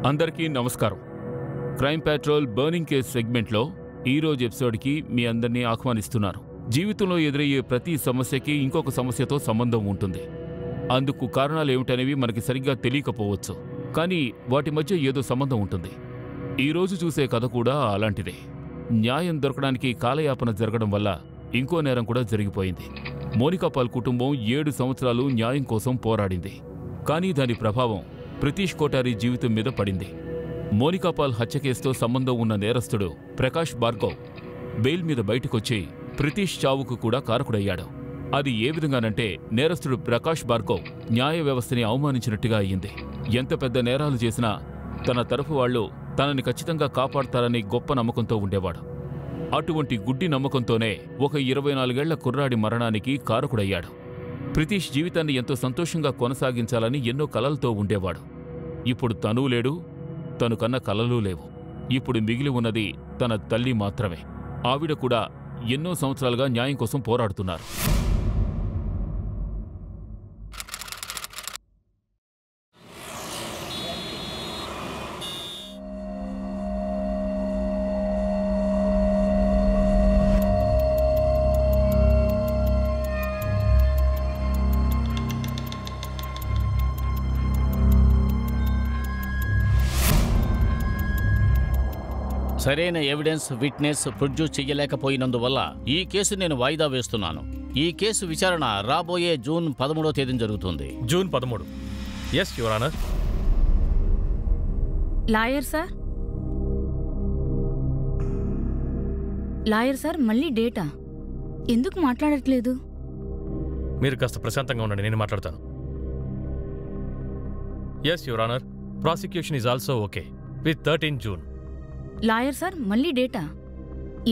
అందరికీ నమస్కారం. Crime petrol burning case సెగ్మెంట్లో ఈరోజు ఎపిసోడ్కి మీ అందరినీ ఆహ్వానిస్తున్నారు. జీవితంలో ఎదురయ్యే ప్రతి సమస్యకి ఇంకొక సమస్యతో సంబంధం ఉంటుంది. అందుకు కారణాలు ఏమిటనేవి మనకి సరిగ్గా తెలియకపోవచ్చు, కానీ వాటి మధ్య ఏదో సంబంధం ఉంటుంది. ఈరోజు చూసే కథ కూడా అలాంటిదే. న్యాయం దొరకడానికి కాలయాపన జరగడం వల్ల ఇంకో నేరం కూడా జరిగిపోయింది. మోనికా పాల్ కుటుంబం 7 సంవత్సరాలు న్యాయం కోసం పోరాడింది, కానీ దాని ప్రభావం ప్రితీష్ కోటారి జీవితం మీద పడింది. మోనికా పాల్ హత్య కేసుతో సంబంధం ఉన్న నేరస్తుడు ప్రకాష్ భార్గవ్ బెయిల్ మీద బయటకొచ్చి ప్రితీష్ చావుకు కూడా కారకుడయ్యాడు. అది ఏ విధంగానంటే నేరస్తుడు ప్రకాష్ భార్గవ్ న్యాయ వ్యవస్థని అవమానించినట్టుగా అయ్యింది. ఎంత పెద్ద నేరాలు చేసినా తన తరఫు వాళ్లు తనని ఖచ్చితంగా కాపాడతారని గొప్ప నమ్మకంతో ఉండేవాడు. అటువంటి గుడ్డి నమ్మకంతోనే ఒక 24 ఏళ్ల కుర్రాడి మరణానికి కారకుడయ్యాడు. ప్రితీష్ జీవితాన్ని ఎంతో సంతోషంగా కొనసాగించాలని ఎన్నో కలలతో ఉండేవాడు. ఇప్పుడు తనూ లేడు, తను కన్న కలలూ లేవు. ఇప్పుడు మిగిలి ఉన్నది తన తల్లి మాత్రమే. ఆవిడ కూడా ఎన్నో సంవత్సరాలుగా న్యాయం కోసం పోరాడుతున్నారు. సరైన ఎవిడెన్స్ విట్నెస్ ప్రొడ్యూస్ చెయ్యలేకపోయినందువల్ల ఈ కేసు నేను వాయిదా వేస్తున్నాను. ఈ కేసు విచారణ రాబోయే జూన్ 13వ తేదీన జరుగుతుంది. June 13. Yes your honour. Lawyer sir మళ్ళీ డేటా ఎందుకు మాట్లాడట్లేదు? మీరు కాస్త ప్రశాంతంగా ఉండండి, నేను మాట్లాడతాను. Yes your honour, prosecution is also okay with 13 June. Lawyer sir మళ్ళీ డేటా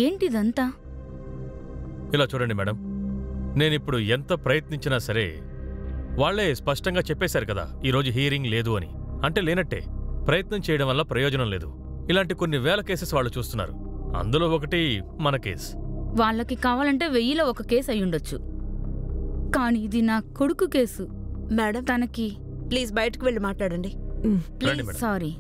ఏంటిదంతా? ఇలా చూడండి మేడం, నేనిప్పుడు ఎంత ప్రయత్నించినా సరే వాళ్లే స్పష్టంగా చెప్పేశారు కదా ఈరోజు హీరింగ్ లేదు అని. అంటే లేనట్టే. ప్రయత్నం చేయడం వల్ల ప్రయోజనం లేదు. ఇలాంటి కొన్ని వేల కేసెస్ వాళ్ళు చూస్తున్నారు, అందులో ఒకటి మన కేసు. వాళ్ళకి కావాలంటే 1000లో ఒక కేసు అయ్యుండొచ్చు, కానీ ఇది నా కొడుకు కేసు. మేడం తనకి ప్లీజ్ బయటకు వెళ్ళి మాట్లాడండి. Please sorry.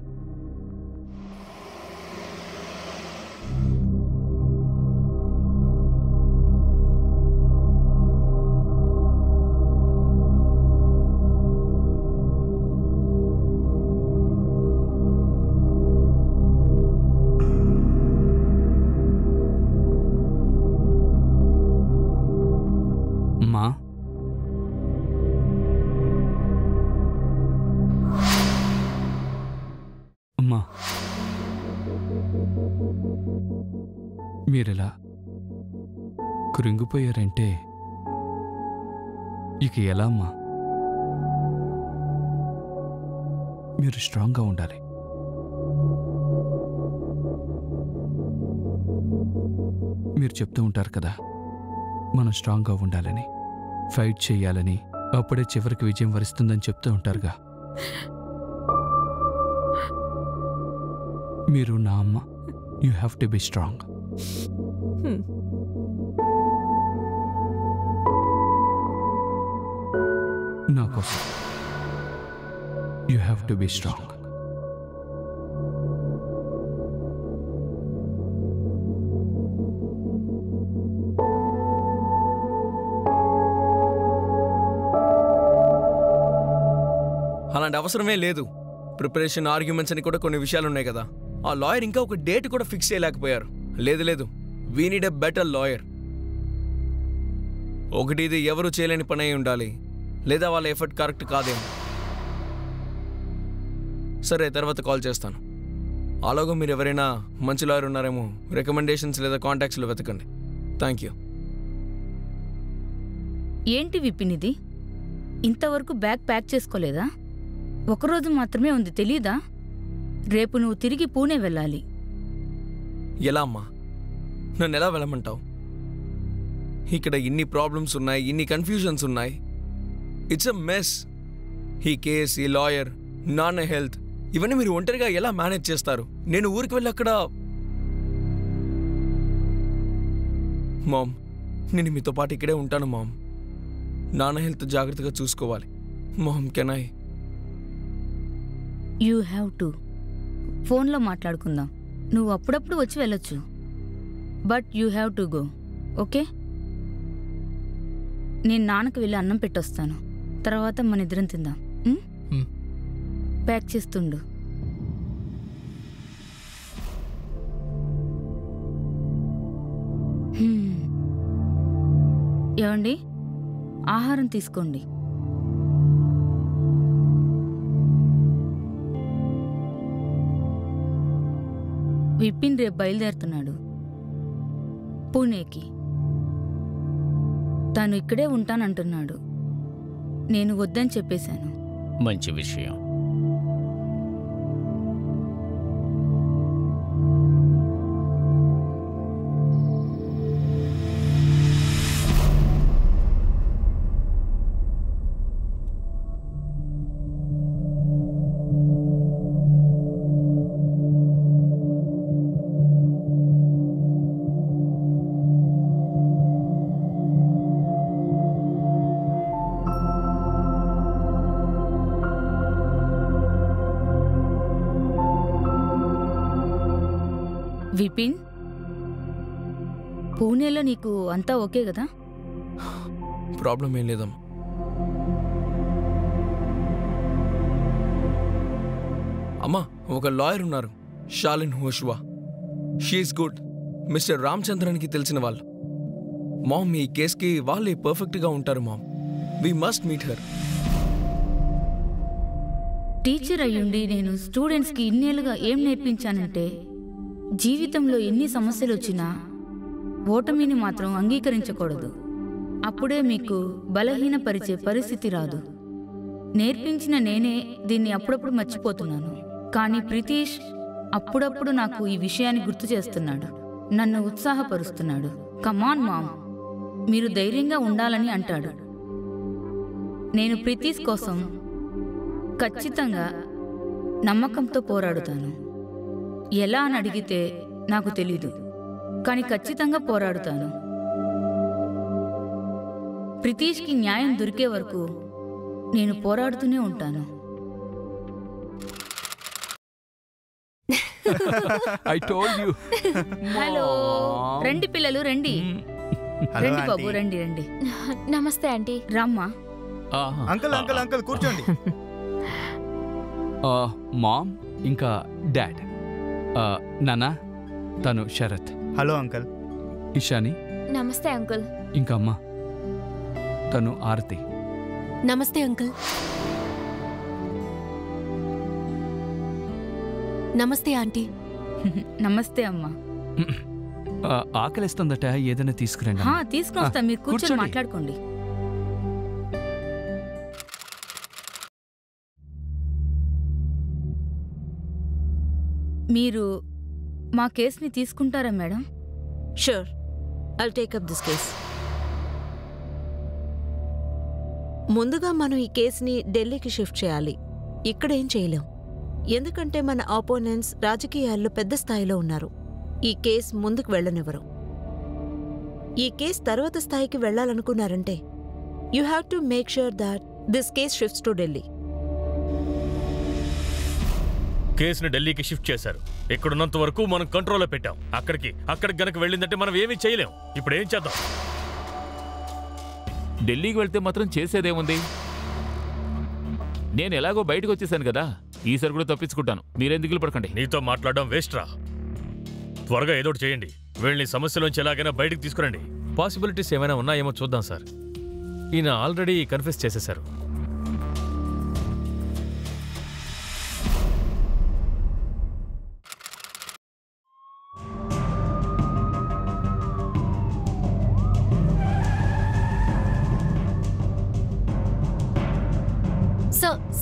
అమ్మా, మీరెలా కృంగిపోయారంటే ఇక ఎలా అమ్మా? మీరు స్ట్రాంగ్గా ఉండాలి. మీరు చెప్తూ ఉంటారు కదా మనం స్ట్రాంగ్గా ఉండాలని, ఫైట్ చేయాలని, అప్పుడే చివరికి విజయం వరిస్తుందని చెప్తూ ఉంటారుగా. మీరు నా అమ్మ. You have to be strong. నా కోసం you have to be strong. అలాంటి అవసరమే లేదు. ప్రిపరేషన్, ఆర్గ్యుమెంట్స్ అని కూడా కొన్ని విషయాలు ఉన్నాయి కదా. ఆ లాయర్ ఇంకా ఒక డేట్ కూడా ఫిక్స్ చేయలేకపోయారు. లేదు, we need a better lawyer. ఒకటి, ఇది ఎవరు చేయలేని పని అయి ఉండాలి, లేదా వాళ్ళ ఎఫర్ట్ కరెక్ట్ కాదేమో. సరే, తర్వాత కాల్ చేస్తాను. అలాగో మీరు ఎవరైనా మంచి లాయర్ ఉన్నారేమో రికమెండేషన్స్ లేదా కాంటాక్ట్స్లో వెతకండి. Thank you. ఏంటి విపినిది? ఇంతవరకు బ్యాగ్ ప్యాక్ చేసుకోలేదా? ఒకరోజు మాత్రమే ఉంది, తెలీదా? రేపు నువ్వు తిరిగి పూణే వెళ్ళాలి. ఎలా అమ్మా? నన్ను ఎలా వెళ్ళమంటావు? ఇక్కడ ఇన్ని ప్రాబ్లమ్స్ ఉన్నాయి, ఇన్ని కన్ఫ్యూజన్స్ ఉన్నాయి. It's a mess. ఈ కేస్, ఈ లాయర్, నాన్న హెల్త్, ఇవన్నీ మీరు ఒంటరిగా ఎలా మేనేజ్ చేస్తారు? నేను ఊరికి వెళ్ళి అక్కడ మామ్, నేను మీతో పాటు ఇక్కడే ఉంటాను మామ్. నాన్న హెల్త్ జాగ్రత్తగా చూసుకోవాలి mom. Can I? You have to. ఫోన్లో మాట్లాడుకుందాం. నువ్వు అప్పుడప్పుడు వచ్చి వెళ్ళొచ్చు. But you have to go, okay? నేను నాన్నకు వెళ్ళి అన్నం పెట్టొస్తాను. తర్వాత మన ఇద్దరం తిందాం. ప్యాక్ చేస్తుండు. ఏమండి, ఆహారం తీసుకోండి. విపిన్ రేపు బయలుదేరుతున్నాడు పూణేకి. తను ఇక్కడే ఉంటానంటున్నాడు. నేను వద్దని చెప్పేశాను. మంచి విషయం. విపిన్, పూణేలో నీకు అంతా ఓకే కదా? ప్రాబ్లం ఏం లేదమ్మా. అమ్మా, ఒక లాయర్ ఉన్నారు, Shalin Hoshwa. She's good. Mister రామచంద్రన్కి తెలిసిన వాళ్ళు. మామ్, ఈ కేసుకి వాళ్ళే పర్ఫెక్ట్గా ఉంటారు ma'am. We must meet her. Teacher అయ్యుండి నేను స్టూడెంట్స్కి ఇన్నేళ్ళుగా ఏం నేర్పించానంటే, జీవితంలో ఎన్ని సమస్యలు వచ్చినా ఓటమిని మాత్రం అంగీకరించకూడదు. అప్పుడే మీకు బలహీనపరిచే పరిస్థితి రాదు. నేర్పించిన నేనే దీన్ని అప్పుడప్పుడు మర్చిపోతున్నాను. కానీ ప్రితీష్ అప్పుడప్పుడు నాకు ఈ విషయాన్ని గుర్తు చేస్తున్నాడు, నన్ను ఉత్సాహపరుస్తున్నాడు. కమాన్ మామ్, మీరు ధైర్యంగా ఉండాలని అంటాడు. నేను ప్రితీష్ కోసం ఖచ్చితంగా నమ్మకంతో పోరాడుతాను. ఎలా అని అడిగితే నాకు తెలీదు, కానీ ఖచ్చితంగా పోరాడుతాను. ప్రితీష్కి న్యాయం దొరికే వరకు నేను పోరాడుతూనే ఉంటాను. I told you. హలో, రండి పిల్లలు, రండి. రండి బాబు, రండి రండి. నమస్తే ఆంటీ. రామ్మా. అంకుల్ అంకుల్ అంకుల్ కూర్చోండి. మామ్ ఇంకా డాడ్. నానా, తను శరత్. Hello uncle. ఇషాని. నమస్తే అంకుల్. ఇంకా అమ్మ, తను ఆరతి. నమస్తే అంకుల్. నమస్తే ఆంటీ. నమస్తే అమ్మా. ఆకలిస్తుందట, ఏదైనా తీసుకురండి. తీసుకొస్తా, మీరు కూర్చొని మాట్లాడుకోండి. మీరు మా కేసుని తీసుకుంటారా madam? Sure, I'll take up this case. ముందుగా మనం ఈ కేసుని ఢిల్లీకి షిఫ్ట్ చేయాలి. ఇక్కడేం చేయలేం, ఎందుకంటే మన ఆపోనెంట్స్ రాజకీయాల్లో పెద్ద స్థాయిలో ఉన్నారు. ఈ కేస్ ముందుకు వెళ్ళనివ్వరు. ఈ కేస్ తర్వాత స్థాయికి వెళ్లాలనుకున్నారంటే you have to make sure that this case shifts to Delhi. కేసుని ఢిల్లీకి షిఫ్ట్ చేశారు. ఇక్కడున్నంత వరకు మనం కంట్రోల్లో పెట్టాం. అక్కడికి గనక వెళ్ళిందంటే మనం ఏమీ చేయలేం. ఇప్పుడు ఏం చేద్దాం? ఢిల్లీకి వెళ్తే మాత్రం చేసేదేముంది? నేను ఎలాగో బయటకు వచ్చేసాను కదా, ఈసారి కూడా తప్పించుకుంటాను. మీరేం దిగులు పడకండి. నీతో మాట్లాడడం వేస్ట్ రా. త్వరగా ఏదోటి చేయండి. వీళ్ళని సమస్యలోంచి ఎలాగైనా బయటకు తీసుకురండి. పాసిబిలిటీస్ ఏమైనా ఉన్నాయేమో చూద్దాం సార్. ఈయన ఆల్రెడీ కన్ఫెస్ చేసేశారు.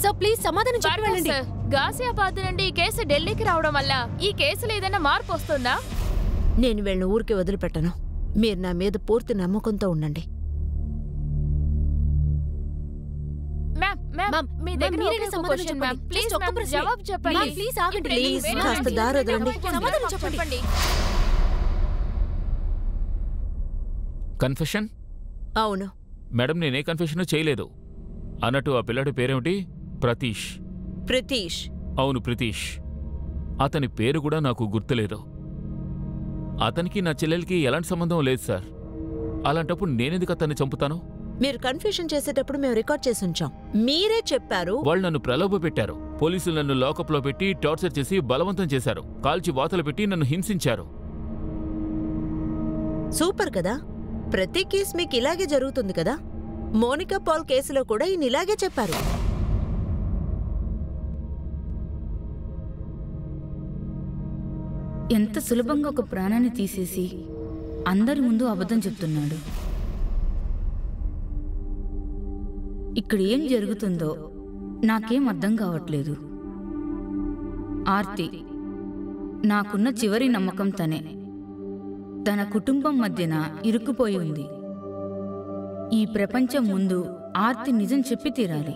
సార్ ప్లీజ్ సమాధానం చెప్పి వెళ్ళండి. గాజియాబాద్ నుండి ఈ కేసు ఢిల్లీకి రావడం వల్ల ఈ కేసులో ఏదైనా మార్పు వస్తుందా? నేను వీళ్ళని ఊరికి వదిలిపెట్టను. మీరు నా మీద పూర్తి నమ్మకంతో ఉండండి. మీ దగ్గర ఒకే ఒక క్వశ్చన్ మ్యామ్. ప్లీజ్ మ్యామ్, జవాబు చెప్పండి. ప్లీజ్ ఆగండి. ప్లీజ్ కాస్త దారి వదలండి. సమాధానం చెప్పండి. కన్ఫెషన్? అవును మేడం, నేనే కన్ఫెషన్ చేయలేదు. అన్నట్టు ఆ పిల్లాడి పేరేమిటి? ప్రతీష్. ప్రితీష్. అవును, ప్రితీష్. అతని పేరు కూడా నాకు గుర్తులేదు. అతనికి నా చెల్లెలికి ఎలాంటి సంబంధం లేదు సార్. అలాంటప్పుడు నేనెందుకు అతన్ని చంపుతాను? మీరు కన్ఫ్యూషన్ చేసేటప్పుడు మేము రికార్డ్ చేసి ఉంచాం. మీరే చెప్పారు. వాళ్ళు నన్ను ప్రలోభ పెట్టారు. పోలీసులు నన్ను లాకప్లో పెట్టి టార్చర్ చేసి బలవంతం చేశారు. కాల్చి వాతలు పెట్టి నన్ను హింసించారు. సూపర్ కదా. ప్రతి కేసు మీకు ఇలాగే జరుగుతుంది కదా. మోనికా పాల్ కేసులో కూడా ఈయన ఇలాగే చెప్పారు. ఎంత సులభంగా ఒక ప్రాణాన్ని తీసేసి అందరి ముందు అబద్ధం చెప్తున్నాడు. ఇక్కడ ఏం జరుగుతుందో నాకేం అర్థం కావట్లేదు. ఆర్తి నాకున్న చివరి నమ్మకం తనే. తన కుటుంబం మధ్యన ఇరుక్కుపోయి ఉంది. ఈ ప్రపంచం ముందు ఆర్తి నిజం చెప్పి తీరాలి.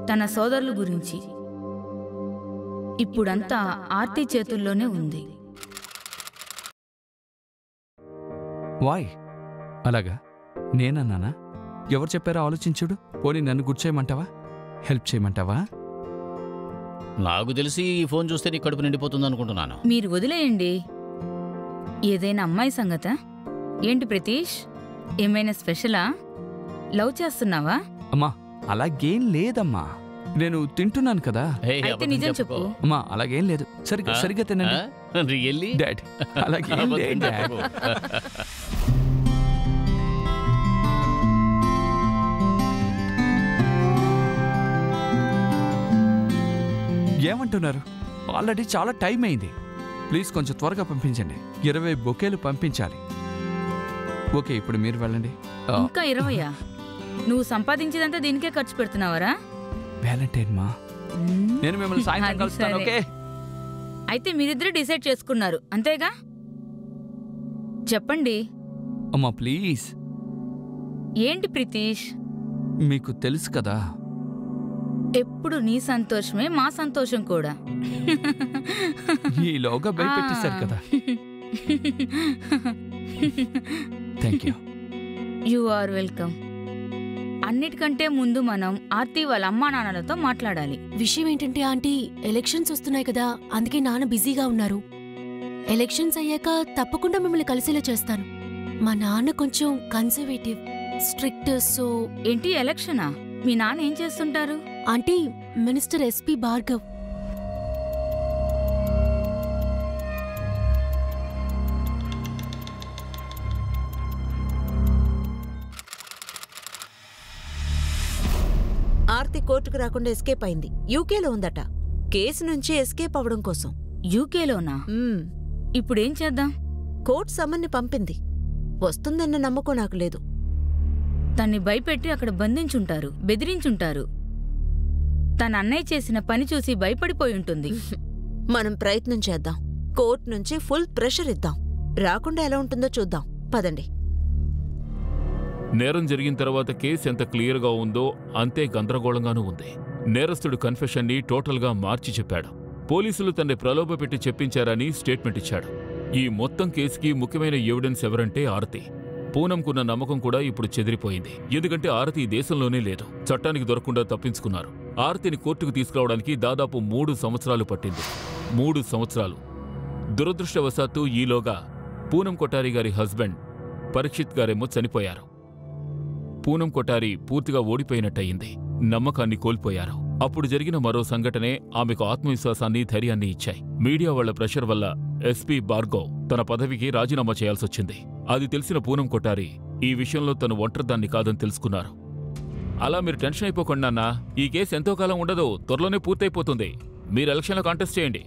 తన సోదరుల గురించి. ఇప్పుడంతా ఆర్తి చేతుల్లోనే ఉంది. వాయ్ అలాగా? నేనన్నానా? ఎవరు చెప్పారో ఆలోచించుడు. పోనీ నన్ను గుడ్ చేయమంటావా? హెల్ప్ చేయమంటావా? నాకు తెలిసి ఈ ఫోన్ చూస్తే నీ కడుపు నిండిపోతుంది అనుకుంటున్నాను. మీరు వదిలేయండి. ఏదైనా అమ్మాయి సంగతా? ఏంటి ప్రతీష్, ఏమైనా స్పెషలా? లవ్ చేస్తున్నావా? అమ్మా అలాగేం లేదమ్మా, నేను తింటున్నాను కదా. అయితే నిజం చెప్పు. అమ్మా అలాగేం లేదు. సరిగ్గా తినండి. రియల్లీ డాడ్ అలాగేం లేదు డాడ్. ఏమంటున్నారు? ఆల్రెడీ చాలా టైం అయింది. ప్లీజ్ కొంచెం త్వరగా పంపించండి. 20 బొకేలు పంపించాలి. ఓకే ఇప్పుడు మీరు వెళ్ళండి. ఇంకా 20? నువ్వు సంపాదించేదంతా దీనికే ఖర్చు పెడుతున్నావరా? వ్యాలంటైన్ మా, నేను మిమ్మల్ని సాయంత్రం కలుస్తాను. ఓకే అయితే మీరిద్దరూ డిసైడ్ చేసుకున్నారు అంతేగా? చెప్పండి. అమ్మా ప్లీజ్. ఏంటి ప్రీతీష్, మీకు తెలుసు కదా ఎప్పుడు నీ సంతోషమే మా సంతోషం కూడా. ఈలోగా భయపెట్టేశారు కదా. Thank you. You are welcome. అన్నిటికంటే ముందు మనం ఆర్తి వాళ్ళ అమ్మా నాన్నలతో మాట్లాడాలి. విషయం ఏంటంటే ఆంటీ, ఎలక్షన్స్ వస్తున్నాయి కదా, అందుకే నాన్న బిజీగా ఉన్నారు. ఎలక్షన్స్ అయ్యాక తప్పకుండా మిమ్మల్ని కలిసేలా చేస్తాను. మా నాన్న కొంచెం కన్సర్వేటివ్, స్ట్రిక్ట్. సో ఏంటి ఎలక్షనా? మీ నాన్న ఏం చేస్తుంటారు? Aunty, minister SP Bhargav. Aarti కోర్టుకు రాకుండా ఎస్కేప్ అయింది. యూకేలో ఉందట. కేసు నుంచి ఎస్కేప్ అవడం కోసం. యూకేలోనా? ఇప్పుడేం చేద్దాం? కోర్టు సమన్ని పంపింది. వస్తుందన్న నమ్మకం నాకు లేదు. తన్ని భయపెట్టి అక్కడ బంధించుంటారు, బెదిరించుంటారు. తన అన్నయ్య చేసిన పని చూసి భయపడిపోయి ఉంటుంది. మనం ప్రయత్నం చేద్దాం. కోర్టు నుంచి ఫుల్ ప్రెషర్ ఇద్దాం. రాకుండా ఎలా ఉంటుందో చూద్దాం. పదండి. నేరం జరిగిన తర్వాత కేసు ఎంత క్లియర్గా ఉందో అంతే గందరగోళంగానూ ఉంది. నేరస్తుడు కన్ఫెషన్ని టోటల్గా మార్చి చెప్పాడు. పోలీసులు తన్ని ప్రలోభ పెట్టి చెప్పించారని స్టేట్మెంట్ ఇచ్చాడు. ఈ మొత్తం కేసుకి ముఖ్యమైన ఎవిడెన్స్ ఎవరంటే ఆరతి. పూనంకున్న నమ్మకం కూడా ఇప్పుడు చెదిరిపోయింది. ఎందుకంటే ఆరతి ఈ దేశంలోనే లేదు. చట్టానికి దొరకకుండా తప్పించుకున్నారు. ఆరతిని కోర్టుకు తీసుకురావడానికి దాదాపు 3 సంవత్సరాలు పట్టింది. 3 సంవత్సరాలు. దురదృష్టవశాత్తు ఈలోగా పూనం కొఠారి గారి హస్బెండ్ పరీక్షిత్ గారేమో చనిపోయారు. పూనం కొఠారి పూర్తిగా ఓడిపోయినట్టయింది. నమ్మకాన్ని కోల్పోయారు. అప్పుడు జరిగిన మరో సంఘటనే ఆమెకు ఆత్మవిశ్వాసాన్ని, ధైర్యాన్ని ఇచ్చాయి. మీడియా వాళ్ల ప్రెషర్ వల్ల ఎస్పీ భార్గవ్ తన పదవికి రాజీనామా చేయాల్సొచ్చింది. అది తెలిసిన పూనం కొఠారి ఈ విషయంలో తను ఒంటరిదాన్ని కాదని తెలుసుకున్నారు. అలా మీరు టెన్షన్ అయిపోకుండా అన్నా, ఈ కేసు ఎంతో కాలం ఉండదు, త్వరలోనే పూర్తయిపోతుంది. మీరు ఎలక్షన్లో కాంటెస్ట్ చేయండి.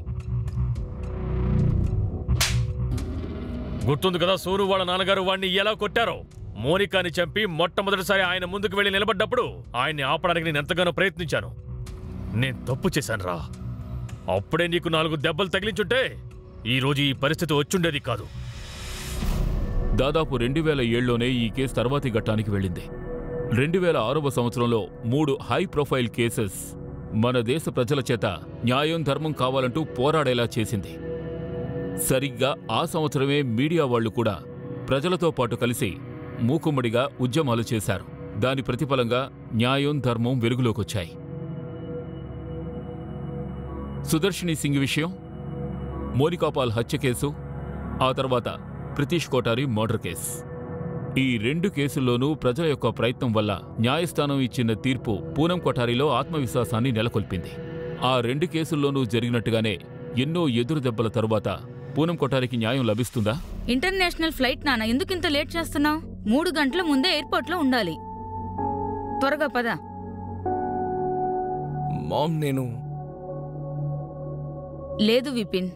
గుర్తుంది కదా సూరు వాళ్ళ నాన్నగారు వాణ్ణి ఎలా కొట్టారో. మోనికాని చంపి మొట్టమొదటిసారి ఆయన ముందుకు వెళ్లి నిలబడ్డప్పుడు ఆయన్ని ఆపడానికి నేను ఎంతగానో ప్రయత్నించాను. నేను తప్పు చేశాను రా. అప్పుడే నీకు 4 దెబ్బలు తగిలించుంటే ఈరోజు ఈ పరిస్థితి వచ్చుండేది కాదు. దాదాపు 2007లోనే ఈ కేసు తర్వాతి ఘట్టానికి వెళ్ళింది. 2006వ సంవత్సరంలో 3 హై ప్రొఫైల్ కేసెస్ మన దేశ ప్రజల చేత న్యాయం, ధర్మం కావాలంటూ పోరాడేలా చేసింది. సరిగ్గా ఆ సంవత్సరమే మీడియా వాళ్లు కూడా ప్రజలతో పాటు కలిసి మూకుమ్మడిగా ఉద్యమాలు చేశారు. దాని ప్రతిఫలంగా న్యాయం, ధర్మం వెలుగులోకొచ్చాయి. సుదర్శిని సింగ్ విషయం మోనికాపాల్ హత్య కేసు, ఆ తర్వాత ప్రితీష్ కోఠారి మర్డర్ కేసు. ఈ 2 కేసుల్లోనూ ప్రజల యొక్క ప్రయత్నం వల్ల న్యాయస్థానం ఇచ్చిన తీర్పు పూనం కొఠారిలో ఆత్మవిశ్వాసాన్ని నెలకొల్పింది. ఆ 2 కేసుల్లోనూ జరిగినట్టుగానే ఎన్నో ఎదురు దెబ్బల తరువాత పూనం కొఠారికి న్యాయం లభిస్తుందా? ఇంటర్నేషనల్ ఫ్లైట్ నాన్న, ఎందుకింత లేట్ చేస్తున్నావు? 3 గంటల ముందే ఎయిర్పోర్ట్లో ఉండాలి. త్వరగా పద. మామ్, నేను లేదు విపిన్,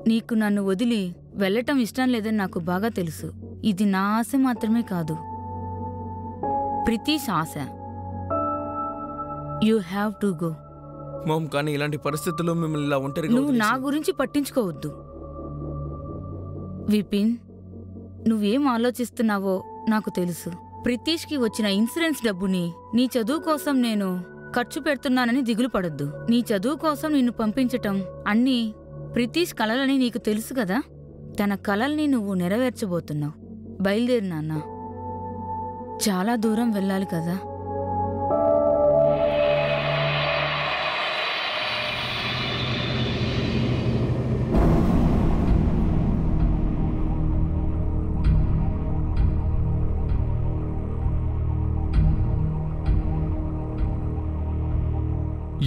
నీకు నన్ను వదిలి వెళ్ళటం ఇష్టం లేదని నాకు బాగా తెలుసు. ఇది నా ఆశ మాత్రమే కాదు, ప్రితీష్ ఆశ. You have to go. Ma'am, కానీ ఇలాంటి పరిస్థితుల్లో మిమ్మల్ని ఇలా ఒంటరిగా నువ్వు నా గురించి పట్టించుకోవద్దు విపిన్. నువ్వేం ఆలోచిస్తున్నావో నాకు తెలుసు. ప్రితీష్కి వచ్చిన ఇన్సూరెన్స్ డబ్బుని నీ చదువు కోసం నేను ఖర్చు పెడుతున్నానని దిగులు పడొద్దు. నీ చదువు కోసం నిన్ను పంపించటం అన్నీ ప్రితీష్ కలలని నీకు తెలుసు కదా. తన కలల్ని నువ్వు నెరవేర్చబోతున్నావు. బయలుదేరు నాన్న, చాలా దూరం వెళ్ళాలి కదా.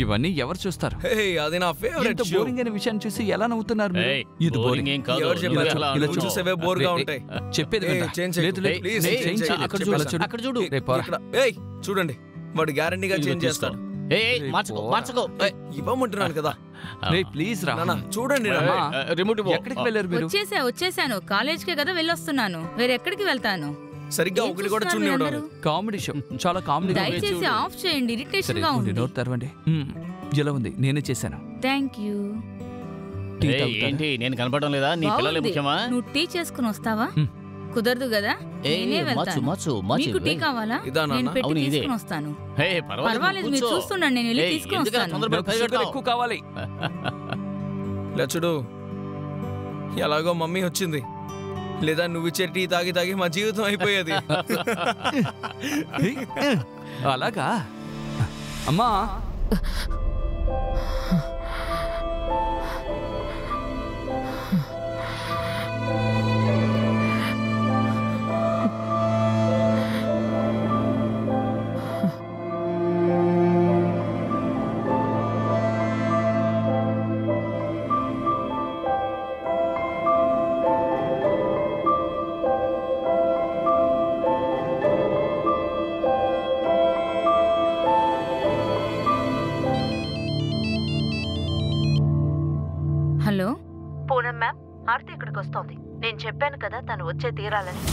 ఇవన్నీ ఎవరు చూస్తారు? హే, అది నా ఫేవరెట్ షో. బోరింగ్ అనే విషయాన్ని చూసి ఎలా నవ్వుతున్నారు మీరు? ఏయ్, ఇది boring ఏం కాదు. ఎవరు చెప్పారు? నువ్వు ఎలా ఇలా నువ్వు చూసేవే బోర్ గా ఉంటాయి. చెప్పేది ఏయ్, వినరా? చేంజ్ చేయి. లేదు, లేదు, ప్లీజ్, నేను చేంజ్ చేంజ్ చేయి. చేయను. అక్కడ చెప్పేలా చూడు, అక్కడ చూడు. రేపు పోరా. ఇక్కడ, ఏయ్ చూడండి, వాడు గ్యారంటీగా ఇదిగో చేంజ్ తీసుకో. చేస్తాడు. ఏయ్, మార్చుకో మార్చుకో. ఇవ్వమంటున్నాను కదా. రేయ్, ప్లీజ్ రా. నాన్న, చూడండి ఏయ్, నాన్న. రిమోట్ ఇవ్వు. ఎక్కడికి వెళ్ళారు మీరు? వచ్చేసాను. కాలేజ్కే కదా వెళ్ళొస్తున్నాను. వేరెక్కడికి వెళ్తాను? సరిగ్గా ఏం ఒకటి కూడా చూస్తున్నారు చూడండి. మీరందరూ? కామెడీ షో, చాలా కామెడీ. దయచేసి ఆఫ్ చేయండి, ఇరిటేషన్ గా ఉంది. నోట్ తెరవండి. ఎలా ఉంది? నేనే చేశాను. Thank you. టీ ఏయ్, తాగుతారా? ఏంటి నేను కనపడడం లేదా? నీ పిల్లలే బాగుంది. ముఖ్యమా? నువ్వు టీ చేసుకుని వస్తావా? హ్మ్. కుదరదు కదా, ఏయ్, నేనే మార్చు వెళ్తాను. మార్చు మీకు టీ మార్చు. కావాలా? ఇదా నాన్న? నేను పెట్టి అవును, ఇదే. తీసుకుని వస్తాను. హే, పర్వాలేదు, పర్వాలేదు, మీరు కూర్చో. చూస్తుండండి, నేను వెళ్ళి ఏయ్, తీసుకుని ఎందుకలా వస్తాను. తొందరపడి నాకు షుగర్ పరిగెడతావు? ఎక్కువ కావాలి. ఇలా చూడు, ఎలాగో మమ్మీ వచ్చింది, లేదా నువ్వు ఇచ్చే టీ తాగి తాగి మా జీవితం అయిపోయేది. అలాగా అమ్మా? హలో, పూనం మ్యామ్, ఆర్తి ఇక్కడికి వస్తోంది. నేను చెప్పాను కదా తను వచ్చే తీరాలని.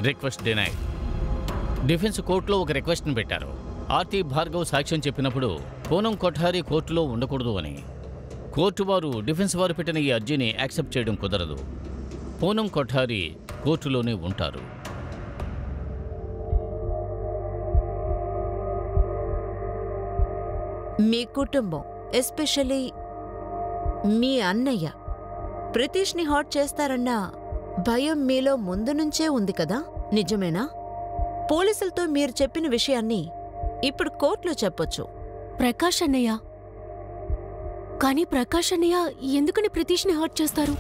Request denied. డిఫెన్స్ కోర్టులో ఒక రిక్వెస్ట్ని పెట్టారు. ఆర్తి భార్గవ్ సాక్ష్యం చెప్పినప్పుడు పూనం కొఠారి కోర్టులో ఉండకూడదు అని. కోర్టు వారు డిఫెన్స్ వారు పెట్టిన ఈ అర్జీని యాక్సెప్ట్ చేయడం కుదరదు. పూనం కొఠారి కోర్టులోనే ఉంటారు. మీ కుటుంబం, ఎస్పెషల్లీ మీ అన్నయ్య ప్రితీష్ని హాట్ చేస్తారన్న భయం మీలో ముందు నుంచే ఉంది కదా, నిజమేనా? పోలీసులతో మీరు చెప్పిన విషయాన్ని ఇప్పుడు కోర్టులో చెప్పొచ్చు. ప్రకాష్ అన్నయ్య. కానీ ప్రకాష్ అన్నయ్య ఎందుకని ప్రితీష్ని హర్ట్ చేస్తారు?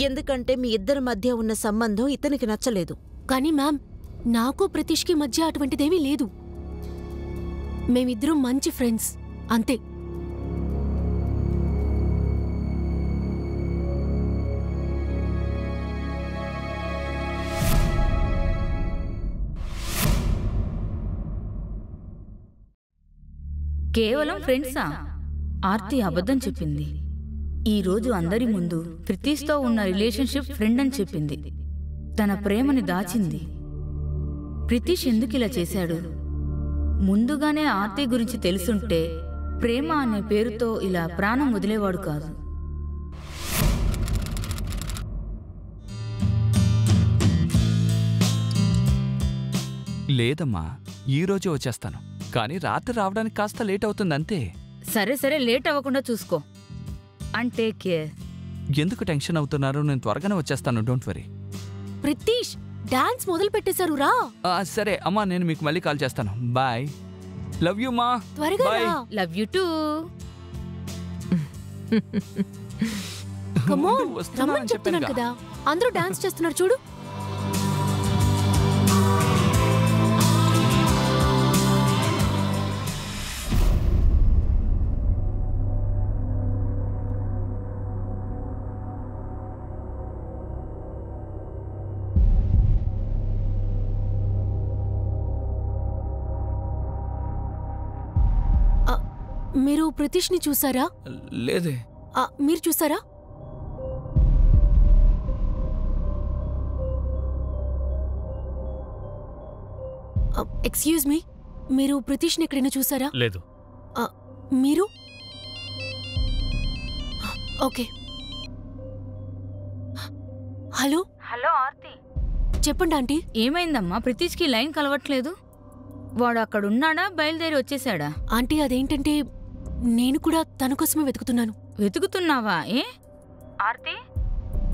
ఎందుకంటే మీ ఇద్దరి మధ్య ఉన్న సంబంధం ఇతనికి నచ్చలేదు. కానీ మ్యామ్, నాకు ప్రితీష్కి మధ్య అటువంటిదేమీ లేదు. మేమిద్దరం మంచి ఫ్రెండ్స్, అంతే. కేవలం ఫ్రెండ్సా? ఆర్తి అబద్ధం చెప్పింది. ఈరోజు అందరి ముందు ప్రితీష్తో ఉన్న రిలేషన్షిప్ ఫ్రెండ్ అని చెప్పింది. తన ప్రేమని దాచింది. ప్రితీష్ ఎందుకిలా చేశాడు? ముందుగానే ఆర్తి గురించి తెలుసుంటే ప్రేమ అనే పేరుతో ఇలా ప్రాణం వదిలేవాడు కాదు. లేదమ్మా, ఈరోజే వచ్చేస్తాను. కానీ రాత్రి రావడానికి కాస్త లేట్ అవుతుంది అంతే. సరే సరే, లేట్ అవ్వకుండా చూసుకో. And take care. ఎందుకు టెన్షన్ అవుతున్నారు? నేను త్వరగానే వచ్చేస్తాను, డోంట్ వరీ. ప్రితీష్ డాన్స్ మొదలు పెట్టేశారు రా. సరే అమ్మా, నేను మీకు మళ్ళీ కాల్ చేస్తాను. బాయ్. లవ్ యూ మా. త్వరగా రా. Love you two. Come on, రమ్మని చెప్తున్నాను కదా. అందరూ డాన్స్ చేస్తున్నారు చూడు. మీరు ప్రితీష్ని చూసారా? లేదే. మీరు చూసారా? ఎక్స్క్యూజ్ మీ, మీరు ప్రితీష్ని ఎక్కడైనా చూసారా? లేదు. మీరు? ఓకే. హలో హలో ఆర్తి, చెప్పండి ఆంటీ. ఏమైందమ్మా? ప్రితీష్కి లైన్ కలవట్లేదు. వాడు అక్కడున్నాడా, బయలుదేరి వచ్చేసాడా? ఆంటీ అదేంటంటే నేను కూడా తన కోసమే వెతుకుతున్నాను. వెతుకుతున్నావా? ఏ ఆర్తి,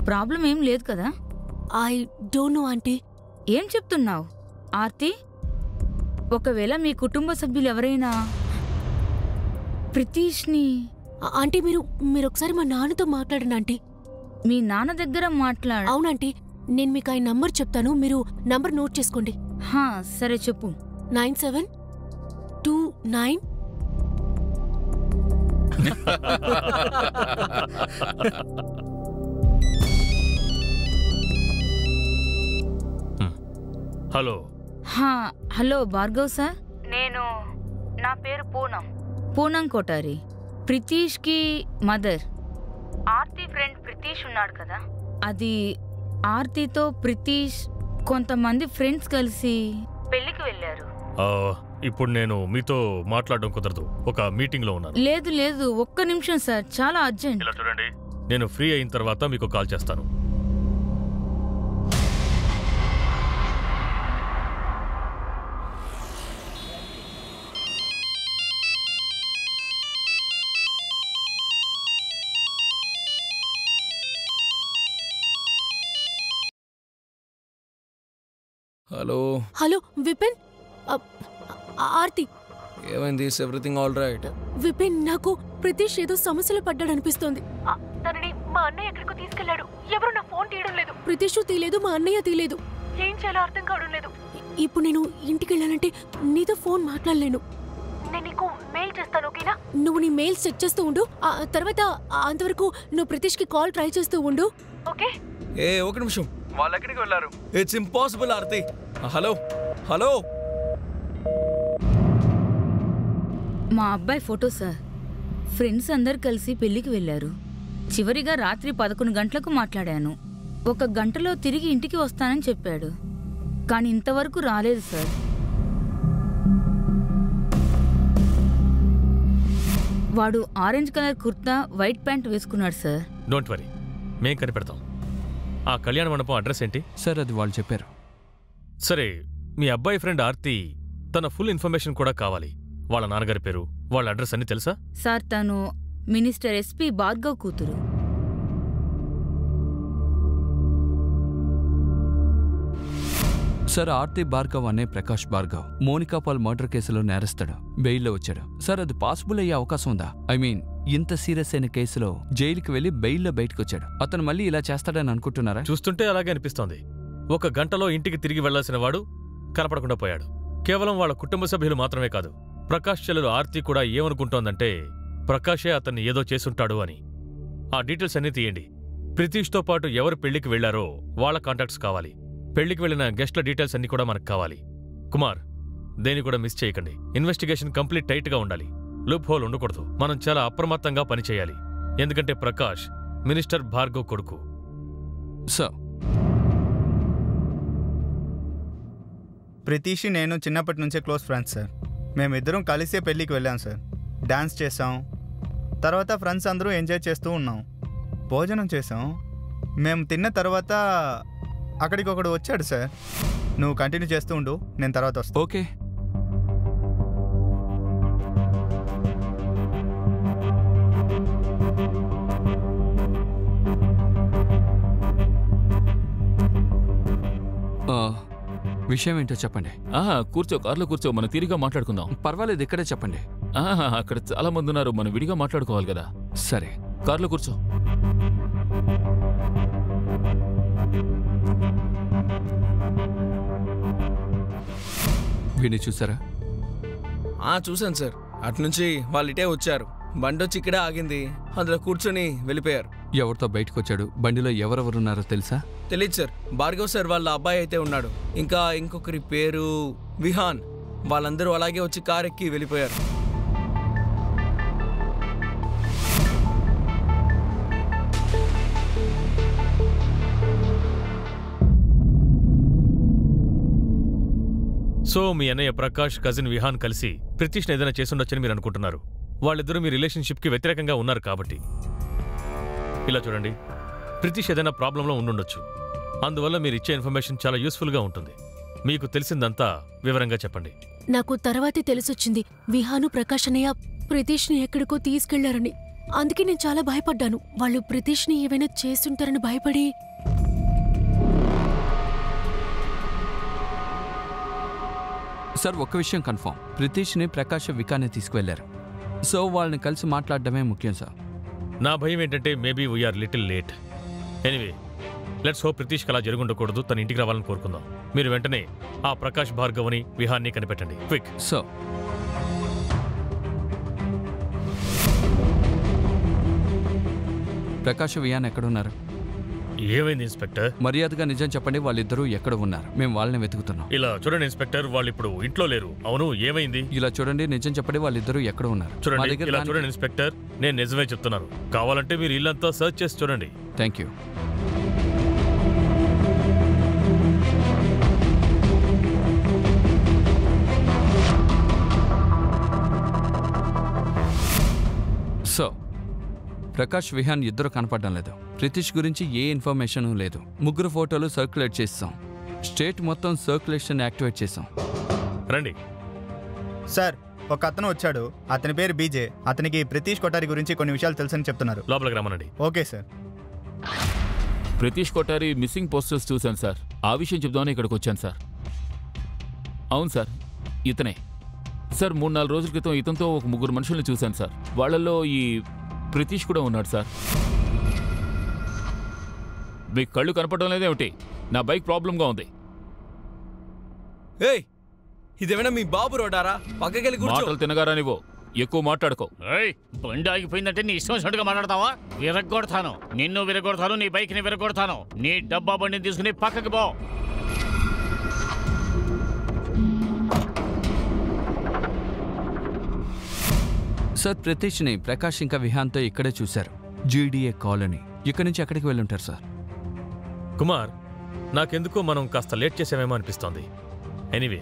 ప్రాబ్లం ఏం లేదు కదా? I don't know aunty. ఏం చెప్తున్నావు ఆర్తి? ఒకవేళ మీ కుటుంబ సభ్యులు ఎవరైనా ప్రితీష్ని... ఆంటీ మీరు ఒకసారి మా నాన్నతో మాట్లాడండి ఆంటీ. మీ నాన్న దగ్గర మాట్లాడు. అవునంటీ, నేను మీకు ఆయన నంబర్ చెప్తాను, మీరు నంబర్ నోట్ చేసుకోండి. సరే చెప్పు. 9729. హలో. హలో భార్గవ్ సార్, నా పేరు పూనం కోటారి. ప్రితీష్కి మదర్. ఆర్తి ఫ్రెండ్ ప్రితీష్ ఉన్నాడు కదా, అది ఆర్తితో ప్రితీష్ కొంతమంది ఫ్రెండ్స్ కలిసి పెళ్లికి వెళ్ళారు. ఇప్పుడు నేను మీతో మాట్లాడడం కుదరదు, ఒక మీటింగ్ లో ఉన్నాను. లేదు, ఒక్క నిమిషం సార్, చాలా అర్జెంట్. ఇలా చూడండి, నేను ఫ్రీ అయిన తర్వాత మీకు కాల్ చేస్తాను. హలో విపిన్. ఆర్తి. ఏమైంది? Everything all right? విపిన్, నాకు ప్రితీష్ ఏదో సమస్యలో పడ్డాడనిపిస్తోంది. తనని మా అన్నయ్య ఎక్కడికో తీసుకెళ్లాడు. ఎవరు నా ఫోన్ తీయడం లేదు. ప్రితీష్ తీయలేదు, మా అన్నయ్య తీయలేదు. ఏం చేయాలో అర్థం కావడం లేదు. ఇప్పుడు నేను ఇంటికి వెళ్ళాలంటే నీతో ఫోన్ మాట్లాడలేను. నేను నీకు మెయిల్ చేస్తాను, ఓకేనా? నువ్వు నీ మెయిల్ చెక్ చేస్తూ ఉండు. తర్వాత అంతవరకు నువ్వు ప్రితీష్కి కాల్ ట్రై చేస్తూ ఉండు, ఓకే? ఒక నిమిషం, వాళ్ళు ఎక్కడికి వెళ్ళారు? It's impossible Aarti. హలో. మా అబ్బాయి ఫోటో సార్. ఫ్రెండ్స్ అందరు కలిసి పెళ్లికి వెళ్ళారు. చివరిగా రాత్రి 11 గంటలకు మాట్లాడాను. 1 గంటలో తిరిగి ఇంటికి వస్తానని చెప్పాడు. కానీ ఇంతవరకు రాలేదు సార్. వాడు orange colour kurta, white pant వేసుకున్నాడు సార్. డోంట్ వరీ, మేం కనిపెడతాం. ఆ కళ్యాణ మండపం అడ్రస్ ఏంటి? సార్ అది వాళ్ళు చెప్పారు. సరే, మీ అబ్బాయి ఫ్రెండ్ ఆర్తి తన ఫుల్ ఇన్ఫర్మేషన్ కూడా కావాలి. వాళ్ళ నాన్నగారి పేరు, వాళ్ళ అడ్రస్ అన్ని తెలుసా? సార్ తను మినిస్టర్ ఎస్పీ భార్గవ్ కూతురు. సార్ ఆర్తి భార్గవ్ అనే ప్రకాష్ భార్గవ్ మోనికా పాల్ మర్డర్ కేసులో నేరస్తాడు. బెయిల్లో వచ్చాడు. సార్ అది పాసిబుల్ అయ్యే అవకాశం ఉందా? ఐ మీన్ ఇంత సీరియస్ అయిన కేసులో జైలుకి వెళ్లి బెయిల్లో బయటకొచ్చాడు. అతను మళ్ళీ ఇలా చేస్తాడని అనుకుంటున్నారా? చూస్తుంటే అలాగే అనిపిస్తోంది. 1 గంటలో ఇంటికి తిరిగి వెళ్లాల్సిన వాడు కనపడకుండా పోయాడు. కేవలం వాళ్ళ కుటుంబ సభ్యులు మాత్రమే కాదు, ప్రకాష్ చెల్లెలు ఆర్తి కూడా ఏమనుకుంటోందంటే ప్రకాషే అతన్ని ఏదో చేసుంటాడు అని. ఆ డీటెయిల్స్ అన్నీ తీయండి. ప్రితీష్తో పాటు ఎవరు పెళ్లికి వెళ్లారో వాళ్ళ కాంటాక్ట్స్ కావాలి. పెళ్లికి వెళ్లిన గెస్ట్ల డీటెయిల్స్ అన్నీ కూడా మనకు కావాలి. కుమార్, దేని కూడా మిస్ చేయకండి. ఇన్వెస్టిగేషన్ కంప్లీట్ టైట్గా ఉండాలి. లూప్ హోల్ ఉండకూడదు. మనం చాలా అప్రమత్తంగా పనిచేయాలి. ఎందుకంటే ప్రకాష్ మినిస్టర్ భార్గవ్ కొడుకు. సార్, ప్రితీష్ నేను చిన్నప్పటి నుంచే క్లోజ్ ఫ్రెండ్స్ సార్. మేమిద్దరం కలిసే పెళ్ళికి వెళ్ళాం సార్. డాన్స్ చేసాం, తర్వాత ఫ్రెండ్స్ అందరూ ఎంజాయ్ చేస్తూ ఉన్నాం, భోజనం చేసాం. మేము తిన్న తర్వాత అక్కడికి ఒకడు వచ్చాడు సార్. నువ్వు కంటిన్యూ చేస్తూ ఉండు, నేను తర్వాత వస్తాను. ఓకే. విషయం ఏంటో చెప్పండి. కూర్చో, కార్లో కూర్చో, మనం తీరిగా మాట్లాడుకుందాం. పర్వాలేదు, ఇక్కడే చెప్పండి. అక్కడ చాలా మంది ఉన్నారు, మనం విడిగా మాట్లాడుకోవాలి కదా. సరే, కార్లో కూర్చో. వీడిని చూసారా? చూశాను సార్. అటునుంచి వాళ్ళు ఇటే వచ్చారు. బండొచ్చి ఇక్కడే ఆగింది, అందులో కూర్చొని వెళ్ళిపోయారు. ఎవరితో బయటకు వచ్చాడు? బండిలో ఎవరెవరున్నారో తెలుసా? తెలియదు సార్. భార్గవ్ సార్ వాళ్ళ అబ్బాయి అయితే ఉన్నాడు, ఇంకా ఇంకొకరి పేరు విహాన్. వాళ్ళందరూ అలాగే వచ్చి కార్ ఎక్కి వెళ్ళిపోయారు. సో మీ అన్నయ్య ప్రకాష్ కజిన్ విహాన్ కలిసి ప్రితీష్ని ఏదైనా చేసుండొచ్చని మీరు అనుకుంటున్నారు. వాళ్ళిద్దరూ మీ రిలేషన్షిప్కి వ్యతిరేకంగా ఉన్నారు కాబట్టి. ఇలా చూడండి, ప్రితీష్ ఏదైనా ప్రాబ్లంలో ఉండుండొచ్చు. అందువల్ల మీరు ఇచ్చే ఇన్ఫర్మేషన్ చాలా యూస్ఫుల్గా ఉంటుంది. మీకు తెలిసిందంతా వివరంగా చెప్పండి. నాకు తర్వాతే తెలిసొచ్చింది విహాను ప్రకాష్ అన్నయ్య ప్రితీష్ని ఎక్కడికో తీసుకెళ్లారని. అందుకే నేను చాలా భయపడ్డాను. వాళ్ళు ప్రితీష్ని ఏవైనా చేస్తుంటారని భయపడి. సార్, ఒక్క విషయం కన్ఫర్మ్. ప్రితీష్ని ప్రకాష్ వికానే తీసుకువెళ్లారు. సో వాళ్ళని కలిసి మాట్లాడడమే ముఖ్యం సార్. నా భయం ఏంటంటే maybe we're little late. Anyway, let's hope ప్రితీష్కి అలా జరుగుండకూడదు. తన ఇంటికి రావాలని కోరుకుందాం. మీరు వెంటనే ఆ ప్రకాష్ భార్గవ్ని విహాన్ని కనిపెట్టండి. క్విక్. సో ప్రకాష్ విహాన్ ఎక్కడున్నారు? ఏమైంది ఇన్స్పెక్టర్? మర్యాదగా నిజం చెప్పండి, వాళ్ళిద్దరూ ఎక్కడ ఉన్నారు? మేము వాళ్ళని వెతుకుతున్నాం. ఇలా చూడండి ఇన్స్పెక్టర్, వాళ్ళు ఇప్పుడు ఇంట్లో లేరు. అవును, ఏమైంది? ఇలా చూడండి, నిజం చెప్పండి, వాళ్ళిద్దరూ ఎక్కడ ఉన్నారు? చూడండి, ఇలా చూడండి ఇన్స్పెక్టర్, నేను నిజమే చెప్తున్నాను. కావాలంటే మీరు ఇల్లంతా సర్చ్ చేసి చూడండి. Thank you. So Prakash Vihaan ఇద్దరు కనపడడం లేదు. ప్రితీష్ గురించి ఏ ఇన్ఫర్మేషన్ లేదు. ముగ్గురు ఫోటోలు సర్క్యులేట్ చేస్తాం. స్టేట్ మొత్తం సర్క్యులేషన్ యాక్టివేట్ చేసాం. రండి సార్. ఒక అతను వచ్చాడు, అతని పేరు బీజే. అతనికి ప్రితీష్ కొఠారి గురించి కొన్ని విషయాలు తెలుసని చెప్తున్నారు. లోపలికి రమ్మనండి. Okay sir. Pritish Kothari missing posters చూశాను సార్. ఆ విషయం చెప్దామని ఇక్కడికి వచ్చాను సార్. అవును సార్, ఇతనే సార్. 3-4 రోజుల క్రితం ఇతనితో ఒక 3 మనుషుల్ని చూశాను సార్. వాళ్ళల్లో ఈ ప్రితీష్ కూడా ఉన్నాడు సార్. మీకు కళ్ళు కనపడడం లేదేమిటి? నా బైక్ ప్రాబ్లంగా ఉంది. ఏయ్, ఇదేమైనా మీ బాబు రోడారా? పక్కకెళ్ళి కూర్చో. మాటలు తినగారా నీవో, ఎక్కువ మాట్లాడుకో. బండి ఆగిపోయిందంటే నీ ఇష్టం వచ్చినట్టుగా మాట్లాడతావా? విరగొడతాను, నిన్ను విరగొడతాను, నీ బైక్ని విరగొడతాను. నీ డబ్బా బండిని తీసుకుని పక్కకి పో. సార్, ప్రితీష్ని ప్రకాష్ ఇంకా విహాన్తో ఇక్కడే చూశారు. GDA colony. ఇక్కడి నుంచి ఎక్కడికి వెళ్ళుంటారు సార్? కుమార్, నాకెందుకో మనం కాస్త లేట్ చేసామేమో అనిపిస్తోంది. ఎనీవే,